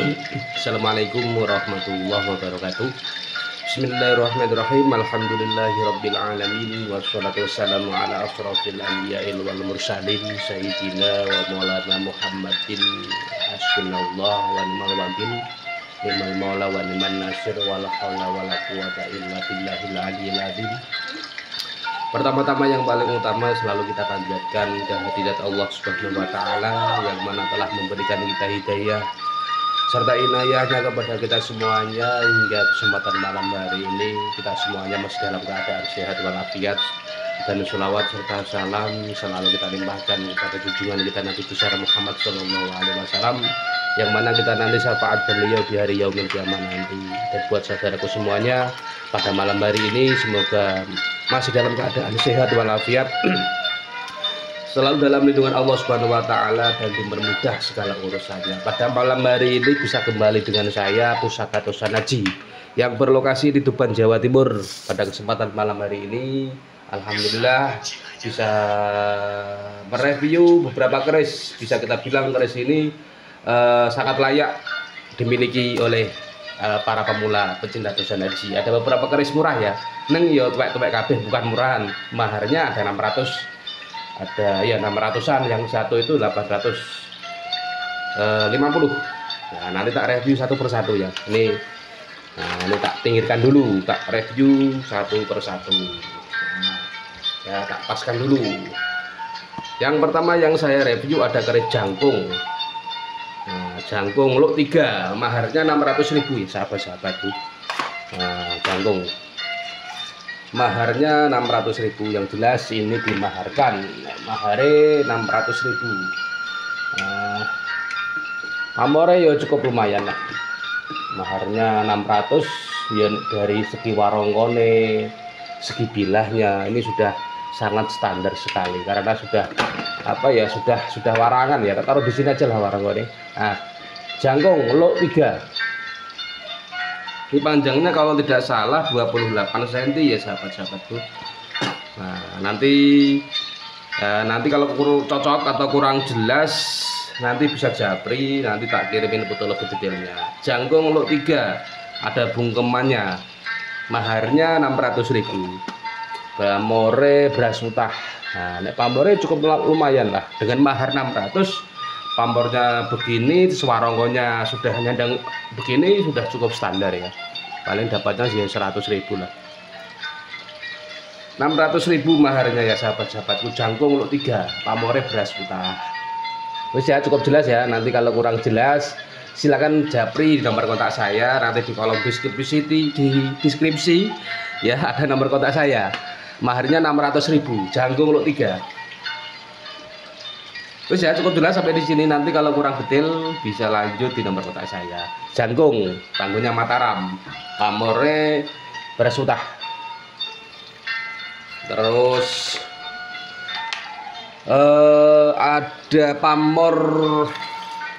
Assalamualaikum warahmatullahi wabarakatuh. Bismillahirrahmanirrahim. Alhamdulillahirabbil alamin wassalatu wassalamu ala asrofil anbiya'il wal mursalin sayyidina wa maulana Muhammadin hasbunallah wa ni'mal wakil ni'mal maula wa ni'man nasir wala haula wala quwata illa billahil aliyil azim. Pertama-tama yang paling utama selalu kita panjatkan kehadirat Allah Subhanahu wa taala yang mana telah memberikan kita hidayah serta inayahnya kepada kita semuanya hingga kesempatan malam hari ini kita semuanya masih dalam keadaan sehat walafiat, dan sholawat serta salam selalu kita limpahkan kepada junjungan kita Nabi besar Muhammad SAW yang mana kita nanti syafaat beliau di hari yaumil kiamah nanti. Dan buat saudaraku semuanya pada malam hari ini semoga masih dalam keadaan sehat walafiat, selalu dalam lindungan Allah Subhanahu wa taala dan dipermudah segala urusannya. Pada malam hari ini bisa kembali dengan saya Pusaka Tosan Haji yang berlokasi di Tuban, Jawa Timur. Pada kesempatan malam hari ini alhamdulillah bisa mereview beberapa keris. Bisa kita bilang keris ini sangat layak dimiliki oleh para pemula pecinta Tosan Haji. Ada beberapa keris murah ya. Neng yo tuwek-tuwek kabeh, bukan murahan. Maharnya ada 600. Ada ya 600-an, yang satu itu 850. Nah, nanti tak review satu persatu ya. Ini tak pinggirkan dulu, tak review satu persatu. Ya tak paskan dulu. Yang pertama yang saya review ada keris jangkung. Jangkung luk 3, maharnya 600.000 ya sahabat-sahabatku. Jangkung maharnya 600.000, yang jelas ini dimaharkan. Mahare 600.000. Pamore ya cukup lumayan lah. Maharnya 600 ya, dari segi warongkone, segi bilahnya ini sudah sangat standar sekali karena sudah sudah warangan ya. Taruh di sini aja lah warongkone. Jangkung luk 3. Ini panjangnya kalau tidak salah 28 cm ya sahabat-sahabatku. Nanti kalau cocok atau kurang jelas nanti bisa japri, nanti tak kirimin foto lebih detailnya. Jangkung luk 3 ada bungkemannya, maharnya 600.000. Pamore beras mutah. Nek pamore cukup lumayan lah dengan mahar 600. Pamornya begini, warongkonya sudah nyandang begini, sudah cukup standar ya. Paling dapatnya sih 100.000 lah. 600.000 maharnya ya sahabat-sahabatku. Jangkung luk 3, pamore beras putih. Wis ya, cukup jelas ya. Nanti kalau kurang jelas silakan japri di nomor kontak saya, nanti di kolom deskripsi ya ada nomor kontak saya. Maharnya 600.000, jangkung luk 3. Terus ya cukup jelas sampai di sini. Nanti kalau kurang detail bisa lanjut di nomor kontak saya. Jangkung tanggungnya Mataram, pamore beras utah. Terus ada pamor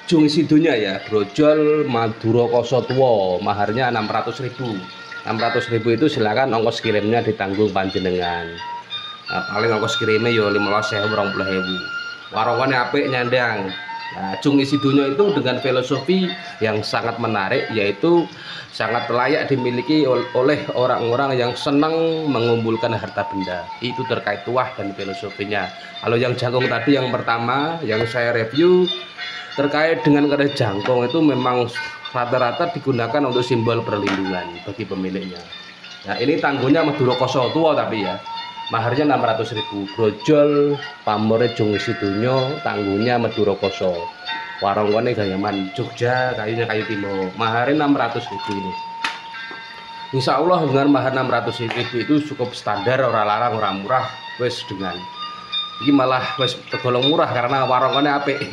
Jung Sidunya ya, brojol Madura Koso Tuwa, maharnya 600.000. 600.000 itu silakan ongkos kirimnya ditanggung panjenengan. Paling ongkos kirimnya yo 15.000 20.000. Warongkone apik nyandang. Jung Sidunya itu dengan filosofi yang sangat menarik, yaitu sangat layak dimiliki oleh orang-orang yang senang mengumpulkan harta benda. Itu terkait tuah dan filosofinya. Kalau yang jangkung tadi yang pertama yang saya review terkait dengan keris jangkung itu memang rata-rata digunakan untuk simbol perlindungan bagi pemiliknya. Nah, ini tanggungnya Madura Koso Tuwa tapi ya. Maharnya 600.000. Brojol pamore Jung Sidunya, tanggungnya Madura Koso. Warongkone Gayaman Jogja, kayunya kayu timo. Maharnya 600.000 ini. Insya Allah dengan mahar 600.000 itu cukup standar, orang larang, orang murah. Wes dengan ini malah wes tergolong murah karena warongkone apik.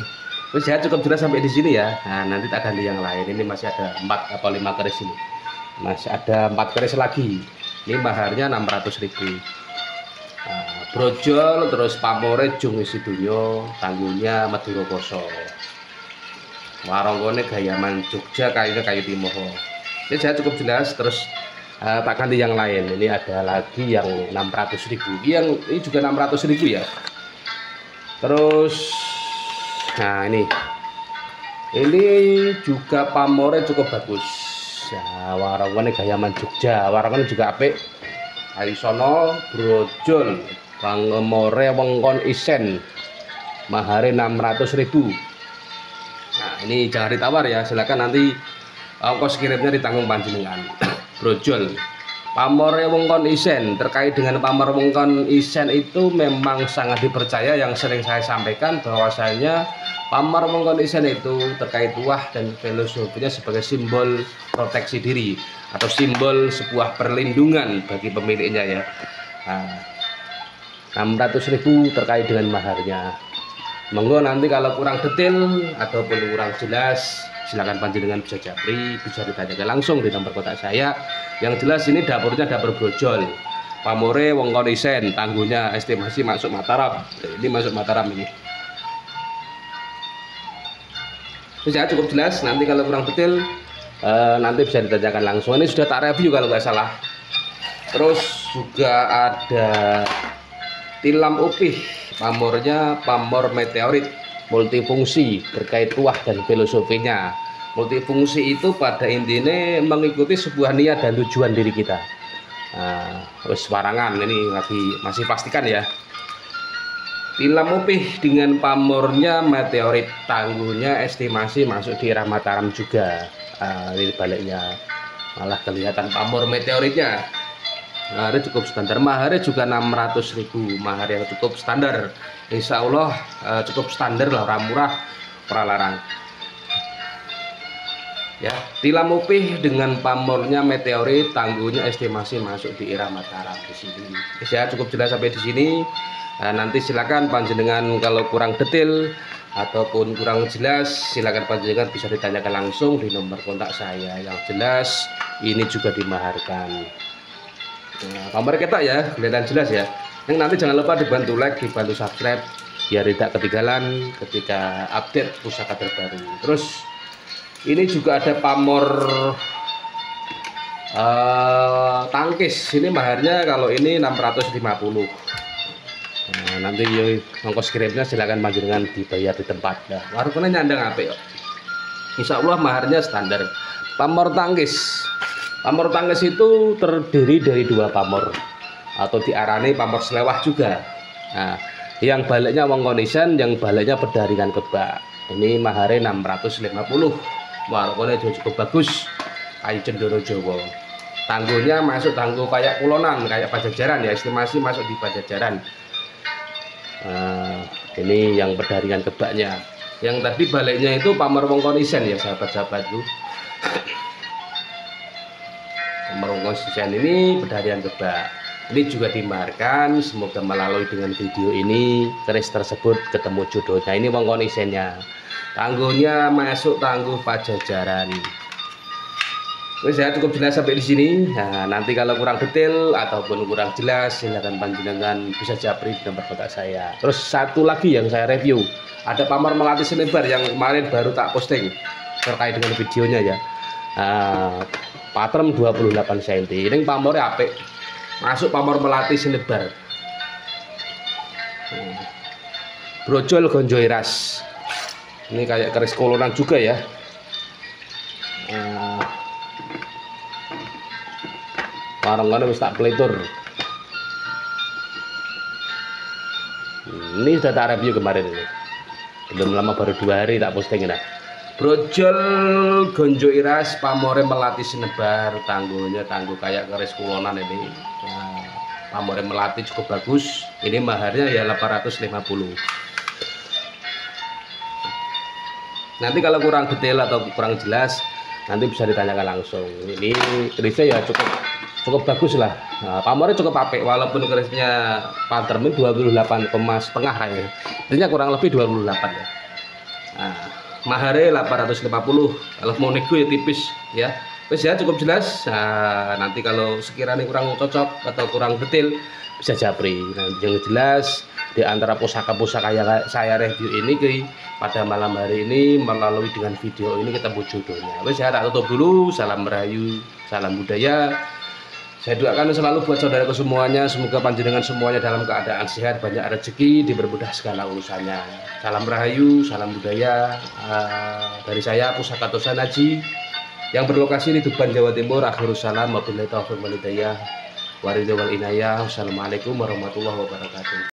Wes ya cukup jelas sampai di sini ya. Nah, nanti tak ganti yang lain. Ini masih ada 4 atau 5 keris ini. Masih ada 4 keris lagi. Ini maharnya 600.000. Brojol terus pamore Jung Sidunya, tanggungnya Madura Koso. Warongkone Gayaman Jogja, kayunya kayu timo. Ini saya cukup jelas. Terus tak ganti yang lain. Ini ada lagi yang 600.000. Yang ini juga 600.000 ya. Terus nah ini Ini juga pamornya cukup bagus ya, warungnya gayaman Jogja, warungnya juga apik. Arisono brojol pamore wengkon isen, mahare 600.000. Nah ini jangan ditawar ya, silakan nanti ongkos kirimnya ditanggung panjenengan. Brojol pamore wengkon isen. Terkait dengan pamor wengkon isen itu memang sangat dipercaya, yang sering saya sampaikan bahwasanya pamor wengkon isen itu terkait tuah dan filosofinya sebagai simbol proteksi diri atau simbol sebuah perlindungan bagi pemiliknya ya. Nah, 600.000 terkait dengan maharnya. Monggo nanti kalau kurang detail ataupun kurang jelas silakan panjenengan bisa japri, bisa ditanyakan langsung di nomor kontak saya. Yang jelas ini dapurnya dapur brojol. Pamore wengkon isen, tangguhnya estimasi masuk Mataram. Ini masuk Mataram ini. Ya cukup jelas, nanti kalau kurang detail nanti bisa ditanyakan langsung. Ini sudah tak review kalau nggak salah. Terus juga ada tilam upih, pamornya pamor meteorit multifungsi terkait tuah dan filosofinya. Multifungsi itu pada intinya mengikuti sebuah niat dan tujuan diri kita. Wes warangan ini masih pastikan ya. Tilam upih dengan pamornya meteorit, tangguhnya estimasi masuk di daerah Mataram juga. Ini baliknya malah kelihatan pamor meteoritnya. Maharnya cukup standar, maharnya juga 600.000, mahar yang cukup standar. Insya Allah cukup standar lah, murah, pralarang. Ya, tilam upih dengan pamornya meteorit, tangguhnya estimasi masuk di daerah Mataram di sini. Ya cukup jelas sampai di sini. Nanti silakan panjenengan kalau kurang detail ataupun kurang jelas silakan panjenengan bisa ditanyakan langsung di nomor kontak saya. Yang jelas ini juga dimaharkan. Nomor kita ya kelihatan jelas ya. Yang nanti jangan lupa dibantu like, dibantu subscribe biar tidak ketinggalan ketika update pusaka terbaru. Terus ini juga ada pamor tangkis. Ini maharnya kalau ini 650. Nanti ongkos kirimnya silakan panjenengan dibayar di tempat. Nah, warungnya nyandang apik kok. Insya Allah maharnya standar. Pamor tangkis. Pamor tangkis itu terdiri dari dua pamor atau diarani pamor selewah juga. Nah, yang baliknya wengkon isen, yang baliknya berdaringan kebak. Ini maharnya 650. Warungnya juga cukup bagus. Kayu cendoro Jawa. Tangguhnya masuk tangguh kayak kulonan, kayak Pajajaran ya, estimasi masuk di Pajajaran. Ini yang berdaringan kebaknya. Yang tadi baliknya itu pamor wengkon isen ya sahabat-sahabatku. Pamor wengkon isen ini berdaringan kebak. Ini juga dimaharkan. Semoga melalui dengan video ini keris tersebut ketemu jodohnya. Ini wengkon isennya. Tangguhnya masuk tangguh Pajajaran. Wes ya cukup jelas sampai di sini. Nah, nanti kalau kurang detail ataupun kurang jelas silakan panjenengan bisa japri di nomor kontak saya. Terus satu lagi yang saya review, ada pamor melati sinebar yang kemarin baru tak posting terkait dengan videonya ya. Patrem 28 cm. Ini pamornya apik. Masuk pamor melati sinebar. Brojol gonjo iras. Ini kayak keris kolonan juga ya. Warung-warung wis tak pelitur. Ini sudah tak review kemarin ini. Belum lama, baru 2 hari tak posting ini. Brojol gonjo iras pamore melati sinebar, tangguhnya tangguh kayak keris kulonan ini. Nah, pamore melati cukup bagus. Ini maharnya ya 850. Nanti kalau kurang detail atau kurang jelas nanti bisa ditanyakan langsung. Ini kerisnya ya cukup bagus lah. Nah, pamornya cukup apik walaupun kerisnya Patrem 28,5 kayaknya. Intinya kurang lebih 28 ya. Nah, maharnya 850. Kalau mau nego ya tipis ya. Wes ya cukup jelas. Nah, nanti kalau sekiranya kurang cocok atau kurang detail bisa japri. Nah, yang jelas di antara pusaka-pusaka yang saya review ini pada malam hari ini melalui dengan video ini ketemu jodohnya. Wes ya tak tutup dulu. Salam merayu, salam budaya. Saya doakan selalu buat saudaraku semuanya, semoga panjenengan semuanya dalam keadaan sehat, banyak rezeki, dipermudah segala urusannya. Salam Rahayu, salam budaya dari saya Pusaka Tosan Haji yang berlokasi di Tuban, Jawa Timur. Akhirus salam, wabillahi taufiq wal hidayah, waridho wal inayah. Wassalamualaikum warahmatullahi wabarakatuh.